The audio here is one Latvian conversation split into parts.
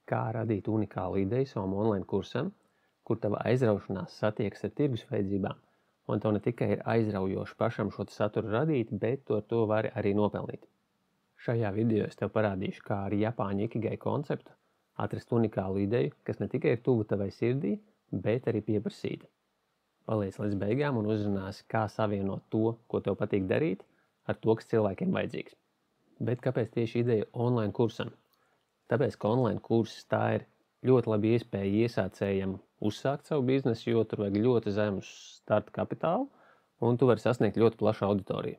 Kā radīt unikālu ideju savam online kursam, kur tava aizraušanās satiekas ar tirgus vajadzībām, un tev ne tikai ir aizraujoši pašam šo saturu radīt, bet ar to vari arī nopelnīt. Šajā video es tev parādīšu, kā ar Japāņu Ikigai konceptu atrast unikālu ideju, kas ne tikai ir tuva tavai sirdī, bet arī pieprasīta. Paliec līdz beigām un uzzināsi, kā savienot to, ko tev patīk darīt, ar to, kas cilvēkiem vajadzīgs. Bet kāpēc tieši ideja online kursam? Tāpēc, ka online kurss tā ir ļoti labi iespēja iesācējam uzsākt savu biznesu, jo tur vajag ļoti zemu starta kapitālu, un tu vari sasniegt ļoti plašu auditoriju.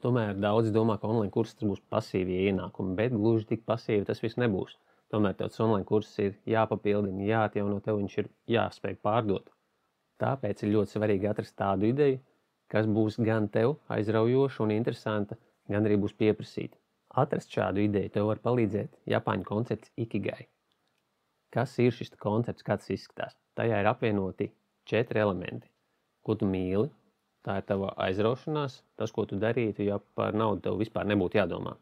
Tomēr daudzi domā, ka online kurss tas būs pasīvie ienākumi, bet gluži tik pasīvi tas viss nebūs. Tomēr tev tas online kurss ir jāpapildina, jāatjauno, tev viņš ir jāspēj pārdot. Tāpēc ir ļoti svarīgi atrast tādu ideju, kas būs gan tev aizraujoša un interesanta, gan arī būs pieprasīta. Atrast šādu ideju tev var palīdzēt Japāņu koncepts Ikigai. Kas ir šis koncepts, kā tas izskatās? Tajā ir apvienoti 4 elementi. Ko tu mīli, tā ir tava aizraušanās, tas, ko tu darītu, ja par naudu tev vispār nebūtu jādomā.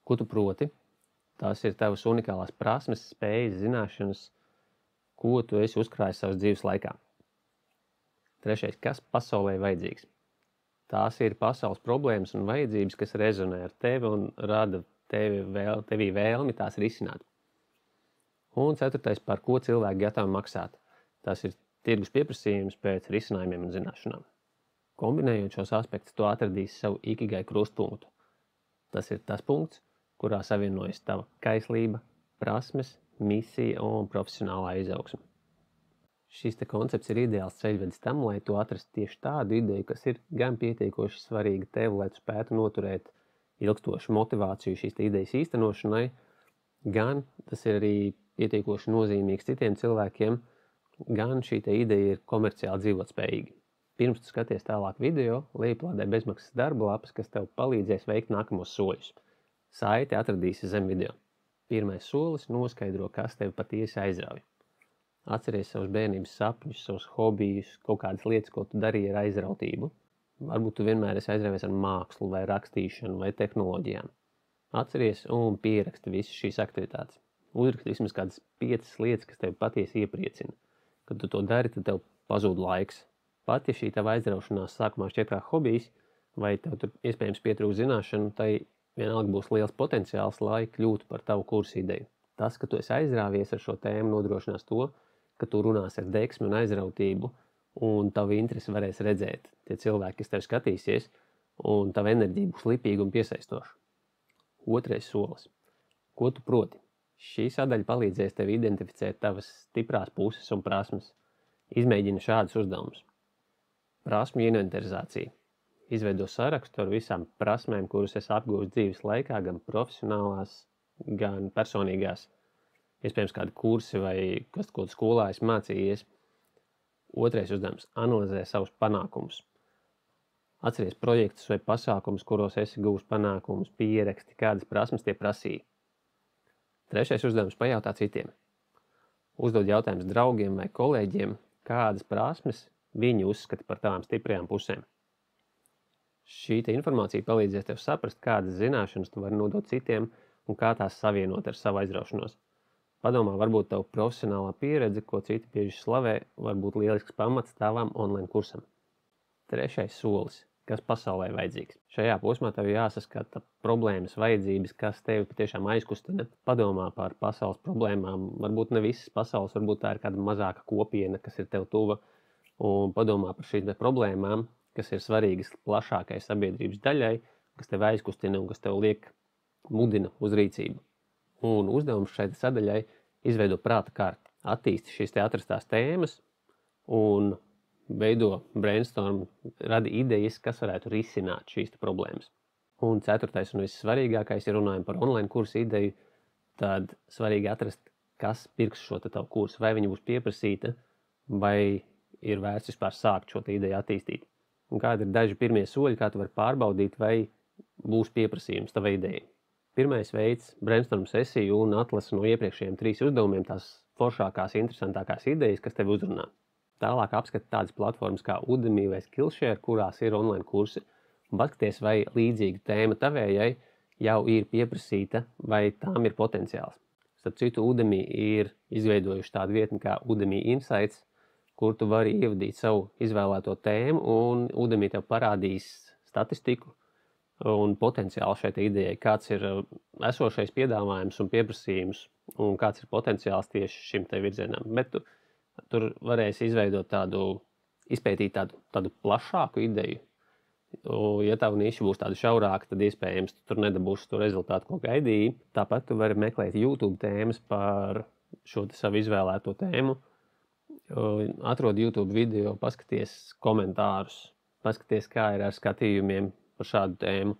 Ko tu proti? Tās ir tavas unikālās prasmes, spējas, zināšanas, ko tu esi uzkrājis savas dzīves laikā. Trešais, kas pasaulē vajadzīgs? Tās ir pasaules problēmas un vajadzības, kas rezonē ar tevi un rada tevī vēlmi tās risināt. Un ceturtais, par ko cilvēki gatavi maksāt. Tas ir tirgus pieprasījums pēc risinājumiem un zināšanām. Kombinējot šos aspektus, tu atradīsi savu Ikigai krustpunktu. Tas ir tas punkts, kurā savienojas tava kaislība, prasmes, misija un profesionālā izaugsme. Šis koncepts ir ideāls ceļvedis tam, lai tu atrastu tieši tādu ideju, kas ir gan pietiekoši svarīga tev, lai tu spētu noturēt ilgstošu motivāciju šīs idejas īstenošanai, gan tas ir arī pietiekoši nozīmīgs citiem cilvēkiem, gan šī ideja ir komerciāli dzīvotspējīga. Pirms tu skaties tālāk video, lejuplādē bezmaksas darba lapas, kas tev palīdzēs veikt nākamos soļus. Saiti atradīsi zem video. Pirmais solis noskaidro, kas tevi patiesi aizrauj. Atceries savus bērnības sapņus, savus hobijus, kaut kādas lietas, ko tu darīji ar aizrautību. Varbūt tu vienmēr esi aizraujies ar mākslu, vai rakstīšanu, vai tehnoloģijām. Atceries un pieraksti visas šīs aktivitātes. Uzraksti vismaz kādas 5 lietas, kas tevi patiesi iepriecina. Kad tu to dari, tad tev pazūd laiks. Pat ja šī tava aizraušanās sākumā šķiet kā hobijs, vai tev tur iespējams pietrūkst zināšanu, tai vienalga būs liels potenciāls, lai kļūtu par tavu kursu ideju. Tas, ka tu esi aizrāvies ar šo tēmu, nodrošinās to, ka tu runāsi ar deksmi un aizrautību, un tavu interesi varēs redzēt tie cilvēki, kas tev skatīsies, un tava enerģija būs lipīga un piesaistoša. Otrais solis. Ko tu proti? Šī sadaļa palīdzēs tev identificēt tavas stiprās puses un prasmes. Izmēģini šādus uzdevumus. Prasmu inventarizācija. Izveido sarakstu ar visām prasmēm, kuras esi apgūst dzīves laikā, gan profesionālās, gan personīgās. Iespējams, kādi kursi vai kas, ko tu skolā esi mācījies. Otrais uzdevums – analizē savus panākumus. Atceries projektus vai pasākumus, kuros esi guvis panākumus, pieraksti, kādas prasmes tie prasīja. Trešais uzdevums – pajautā citiem. Uzdod jautājumus draugiem vai kolēģiem, kādas prasmes viņi uzskata par tavām stiprajām pusēm. Šī informācija palīdzēs tev saprast, kādas zināšanas tu vari nodot citiem un kā tās savienot ar savu aizraušanos. Padomā, varbūt tev profesionālā pieredze, ko citi bieži slavē, var būt lielisks pamats tavam online kursam. Trešais solis, kas pasaulē vajadzīgs. Šajā posmā tev jāsaskata problēmas, vajadzības, kas tevi patiešām aizkustina. Padomā par pasaules problēmām, varbūt ne visas pasaules, varbūt tā ir kāda mazāka kopiena, kas ir tev tuva, un padomā par šīm problēmām, kas ir svarīgas plašākai sabiedrības daļai, kas tev aizkustina un kas tev mudina uz rīcību. Un uzdevums šai sadaļai izveido prāta karti. Attīsti šīs atrastās tēmas un veido brainstorm, rada idejas, kas varētu risināt šīs problēmas. Un ceturtais un vissvarīgākais, ja runājam par online kursu ideju, tad svarīgi atrast, kas pirks šo tavu kursu. Vai viņa būs pieprasīta, vai ir vērts vispār sākt šo ideju attīstīt. Un kādi ir daži pirmie soļi, kā tu vari pārbaudīt, vai būs pieprasījums tavai idejai. Pirmais veids – brainstorm sesiju un atlasi no iepriekšējiem 3 uzdevumiem tās foršākās, interesantākās idejas, kas tevi uzrunā. Tālāk apskati tādas platformas kā Udemy vai Skillshare, kurās ir online kursi, un paskaties, vai līdzīga tēma tavējai jau ir pieprasīta vai tām ir potenciāls. Starp citu, Udemy ir izveidojuši tādu vietni kā Udemy Insights, kur tu vari ievadīt savu izvēlēto tēmu, un Udemy tev parādīs statistiku un potenciālu šai idejai, kāds ir esošais piedāvājums un pieprasījums, un kāds ir potenciāls tieši šim te virzienam. Bet tu tur varēsi izpētīt tādu plašāku ideju. Ja tavu niša būs tāda šaurāka, tad iespējams tu tur nedabūsi to rezultātu, ko gaidīji. Tāpat tu vari meklēt YouTube tēmas par šo savu izvēlēto tēmu. Atrod YouTube video, paskaties komentārus, paskaties, kā ir ar skatījumiem par šādu tēmu.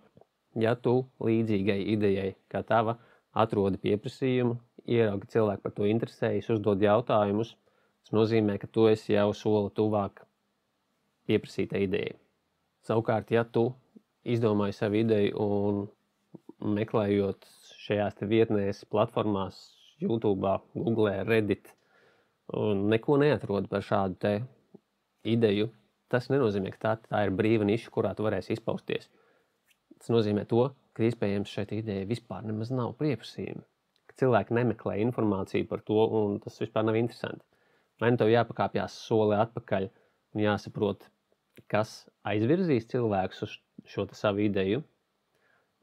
Ja tu līdzīgai idejai kā tava atrodi pieprasījumu, ieraugi cilvēku par to interesējas, uzdod jautājumus, tas nozīmē, ka tu esi jau soli tuvāk pieprasītai idejai. Savukārt, ja tu izdomāji savu ideju un meklējot šajās te vietnēs, platformās, YouTube, Google, Reddit, un neko neatrod par šādu te ideju, tas nenozīmē, ka tā ir brīva niša, kurā tu varēsi izpausties. Tas nozīmē to, ka iespējams šeit ideja vispār nemaz nav pieprasījuma. Ka cilvēki nemeklē informāciju par to, un tas vispār nav interesanti. Vai nu tev jāpakāpjās soli atpakaļ un jāsaprot, kas aizvirzīs cilvēkus uz šo savu ideju,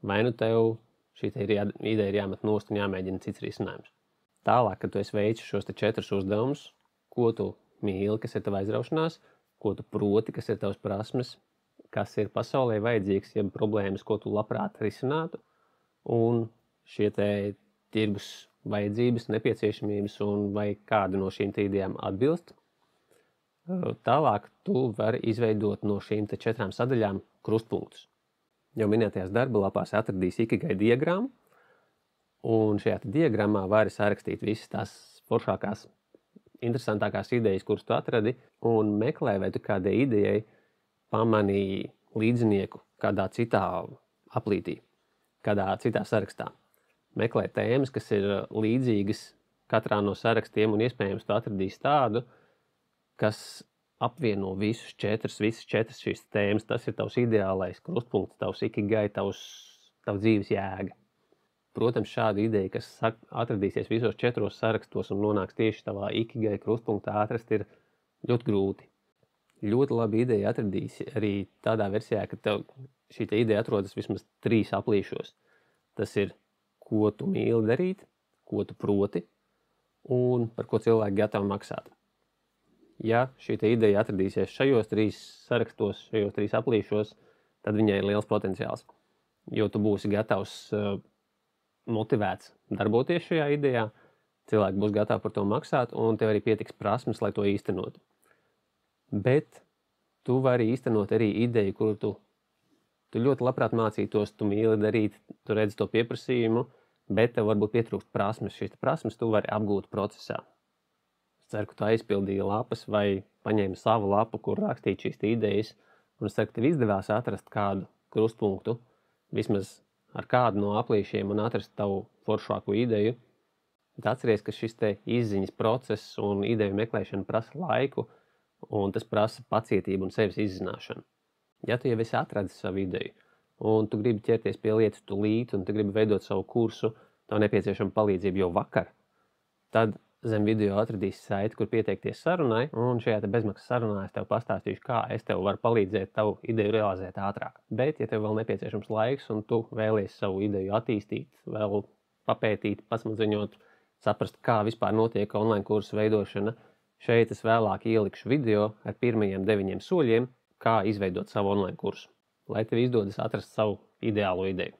vai nu tev šī ideja ir jāmet nost un jāmēģina cits risinājums. Tālāk, kad tu esi veicis šos 4 uzdevumus, ko tu mīli, kas ir tava aizraušanās, ko tu proti, kas ir tavas prasmes, kas ir pasaulē vajadzīgs, jeb problēmas, ko tu labprāt risinātu, un šie te tirgus vajadzības, nepieciešamības un vai kāda no šīm idejām atbilst. Tālāk tu vari izveidot no šīm 4 sadaļām krustpunktus. Jau minētajās darba lapās atradīs Ikigai diagrammu, un šajā diagrammā vari sarakstīt visas tās foršākās, interesantākās idejas, kuras tu atradi, un meklē, vai tu kādai idejai pamanīji līdzinieku kādā citā aplītī, kādā citā sarakstā. Meklē tēmas, kas ir līdzīgas katrā no sarakstiem, un iespējams tu atradīsi tādu, kas apvieno visas 4 šīs tēmas. Tas ir tavs ideālais krustpunkts, tavs ikigai, tavs dzīves jēga. Protams, šāda ideja, kas atradīsies visos 4 sarakstos un nonāks tieši tavā ikigai krustpunktā, atrast ir ļoti grūti. Ļoti labi ideja atradīsi arī tādā versijā, ka tev šī ideja atrodas vismaz 3 aplīšos. Tas ir, ko tu mīli darīt, ko tu proti un par ko cilvēki gatavi maksāt. Ja šī ideja atradīsies šajos 3 sarakstos, šajos 3 aplīšos, tad viņai ir liels potenciāls, jo tu būsi gatavs motivēts darboties šajā idejā, cilvēki būs gatavi par to maksāt, un tev arī pietiks prasmes, lai to īstenotu. Bet tu vari īstenot arī ideju, kuru tu ļoti labprāt mācītos, tu mīli darīt, tu redzi to pieprasījumu, bet tev varbūt pietrūkst prasmes. Šīs prasmes tu vari apgūt procesā. Es ceru, ka tu aizpildīji lapas vai paņēmi savu lapu, kur rakstīt šīs idejas, un es ceru, ka tev izdevās atrast kādu krustpunktu, vismaz ar kādu no aplīšiem un atrast tavu foršāko ideju. Tad atceries, ka šis te izziņas process un ideju meklēšana prasa laiku, un tas prasa pacietību un sevis izzināšanu. Ja tu jau esi atradis savu ideju, un tu gribi ķerties pie lietas tūlīt, un tu gribi veidot savu kursu, tev nepieciešama palīdzība jau vakar, tad zem video atradīsi saiti, kur pieteikties sarunai, un šajā te bezmaksas sarunā es tev pastāstīšu, kā es tev varu palīdzēt tavu ideju realizēt ātrāk. Bet, ja tev vēl nepieciešams laiks, un tu vēlies savu ideju attīstīt, vēl papētīt, pasmadziņot, saprast, kā vispār notiek online kursu veidošana, šeit es vēlāk ielikšu video ar pirmajiem 9 soļiem, kā izveidot savu online kursu, lai tev izdodas atrast savu ideālo ideju.